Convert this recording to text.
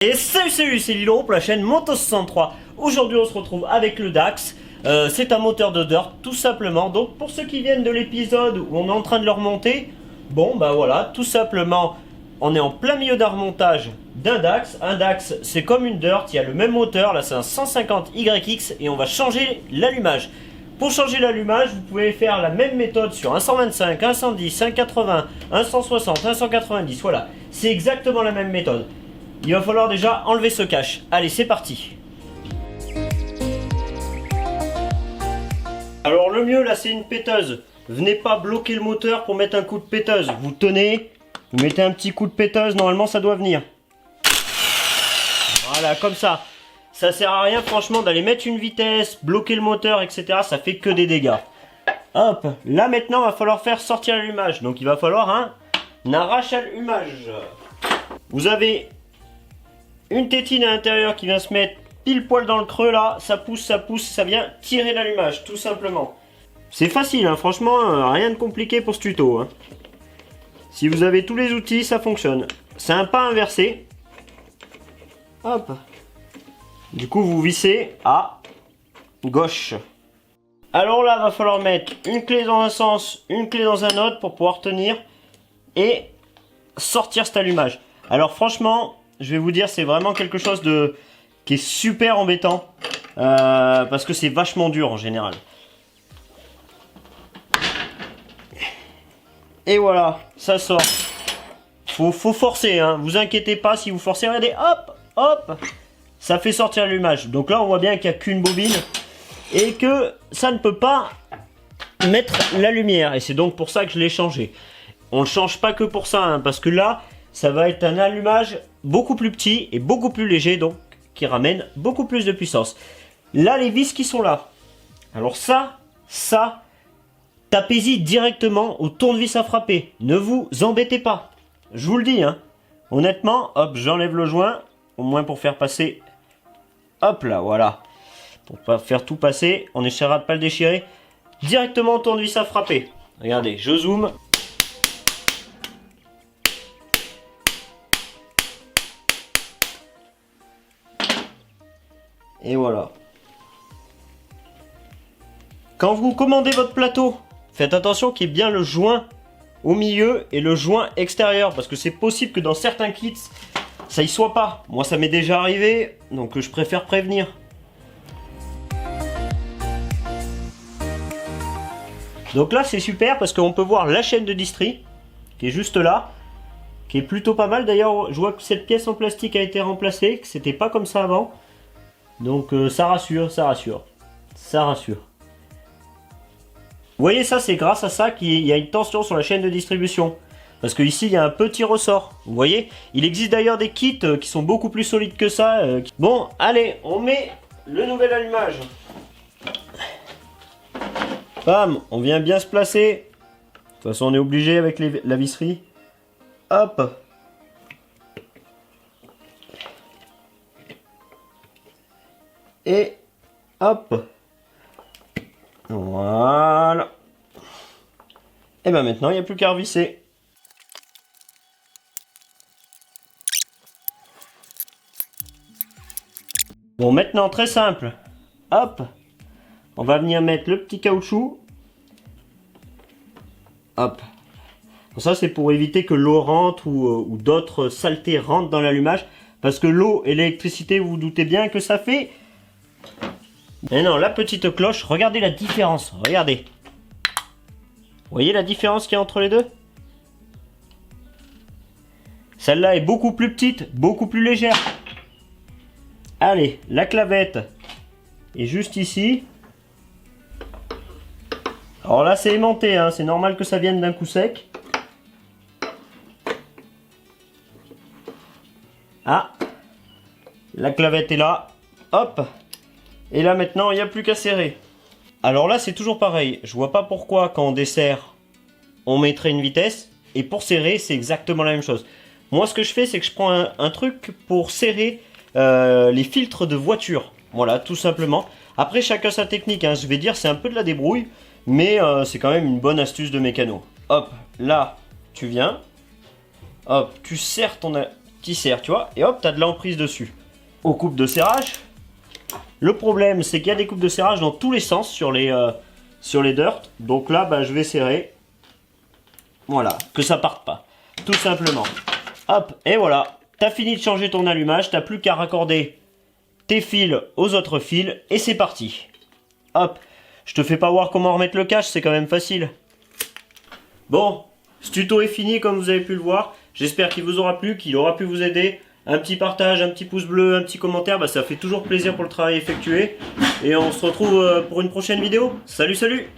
Et salut, c'est Lilo pour la chaîne Moto63. Aujourd'hui on se retrouve avec le Dax. C'est un moteur de dirt tout simplement. Donc pour ceux qui viennent de l'épisode où on est en train de le remonter, bon bah voilà, tout simplement on est en plein milieu d'un remontage d'un Dax. Un Dax c'est comme une dirt, il y a le même moteur, là c'est un 150 YX et on va changer l'allumage. Pour changer l'allumage, vous pouvez faire la même méthode sur un 125, un 110, un 80, un 160, un 190, voilà. C'est exactement la même méthode. Il va falloir déjà enlever ce cache. Allez, c'est parti. Alors le mieux là c'est une péteuse. Venez pas bloquer le moteur pour mettre un coup de péteuse. Vous tenez, vous mettez un petit coup de péteuse, normalement ça doit venir. Voilà, comme ça. Ça sert à rien franchement d'aller mettre une vitesse, bloquer le moteur, etc. Ça fait que des dégâts. Hop, là maintenant il va falloir faire sortir l'allumage. Donc il va falloir un arrache-allumage. Vous avez une tétine à l'intérieur qui vient se mettre pile poil dans le creux là, ça pousse, ça vient tirer l'allumage tout simplement. C'est facile, hein, franchement, rien de compliqué pour ce tuto. Hein. Si vous avez tous les outils, ça fonctionne. C'est un pas inversé. Hop. Du coup, vous vissez à gauche. Alors là, va falloir mettre une clé dans un sens, une clé dans un autre pour pouvoir tenir et sortir cet allumage. Alors franchement, je vais vous dire, c'est vraiment quelque chose qui est super embêtant. Parce que c'est vachement dur en général. Et voilà, ça sort. Faut forcer, hein. Vous inquiétez pas si vous forcez. Regardez, hop, hop. Ça fait sortir l'allumage. Donc là, on voit bien qu'il n'y a qu'une bobine. Et que ça ne peut pas mettre la lumière. Et c'est donc pour ça que je l'ai changé. On ne change pas que pour ça, hein, parce que là, ça va être un allumage beaucoup plus petit et beaucoup plus léger, donc qui ramène beaucoup plus de puissance. Là, les vis qui sont là. Alors ça, tapez-y directement au tournevis à frapper. Ne vous embêtez pas. Je vous le dis, hein. Honnêtement, hop, j'enlève le joint, au moins pour faire passer. Hop là, voilà. Pour pas faire tout passer, on essaiera de pas le déchirer. Directement au tournevis à frapper. Regardez, je zoome. Et voilà. Quand vous commandez votre plateau, faites attention qu'il y ait bien le joint au milieu et le joint extérieur. Parce que c'est possible que dans certains kits, ça y soit pas. Moi, ça m'est déjà arrivé, donc je préfère prévenir. Donc là, c'est super parce qu'on peut voir la chaîne de distri qui est juste là. Qui est plutôt pas mal. D'ailleurs, je vois que cette pièce en plastique a été remplacée, que c'était pas comme ça avant. Donc ça rassure, ça rassure. Ça rassure. Vous voyez, ça c'est grâce à ça qu'il y a une tension sur la chaîne de distribution. Parce que ici il y a un petit ressort. Vous voyez, il existe d'ailleurs des kits qui sont beaucoup plus solides que ça. Bon, allez, on met le nouvel allumage. Bam, on vient bien se placer. De toute façon, on est obligé avec la visserie. Hop. Et hop. Voilà. Et bien maintenant, il n'y a plus qu'à revisser. Bon, maintenant, très simple. Hop. On va venir mettre le petit caoutchouc. Hop. Bon, ça, c'est pour éviter que l'eau rentre ou d'autres saletés rentrent dans l'allumage. Parce que l'eau et l'électricité, vous vous doutez bien que ça fait... Mais non, la petite cloche, regardez la différence, regardez. Vous voyez la différence qu'il y a entre les deux? Celle-là est beaucoup plus petite, beaucoup plus légère. Allez, la clavette est juste ici. Alors là, c'est aimanté, hein, c'est normal que ça vienne d'un coup sec. Ah, la clavette est là, hop. Et là maintenant, il n'y a plus qu'à serrer. Alors là, c'est toujours pareil. Je vois pas pourquoi quand on dessert, on mettrait une vitesse. Et pour serrer, c'est exactement la même chose. Moi, ce que je fais, c'est que je prends un truc pour serrer les filtres de voiture. Voilà, tout simplement. Après, chacun sa technique. Hein. Je vais dire, c'est un peu de la débrouille. Mais c'est quand même une bonne astuce de mécano. Hop, là, tu viens. Hop, tu serres tu serres, tu vois, et hop, tu as de l'emprise dessus. Aux coupes de serrage. Le problème, c'est qu'il y a des coupes de serrage dans tous les sens sur les dirt. Donc là, bah, je vais serrer. Voilà, que ça parte pas. Tout simplement. Hop, et voilà. T'as fini de changer ton allumage, t'as plus qu'à raccorder tes fils aux autres fils, et c'est parti. Hop, je te fais pas voir comment remettre le cache, c'est quand même facile. Bon, ce tuto est fini comme vous avez pu le voir. J'espère qu'il vous aura plu, qu'il aura pu vous aider. Un petit partage, un petit pouce bleu, un petit commentaire, bah ça fait toujours plaisir pour le travail effectué. Et on se retrouve pour une prochaine vidéo. Salut, salut!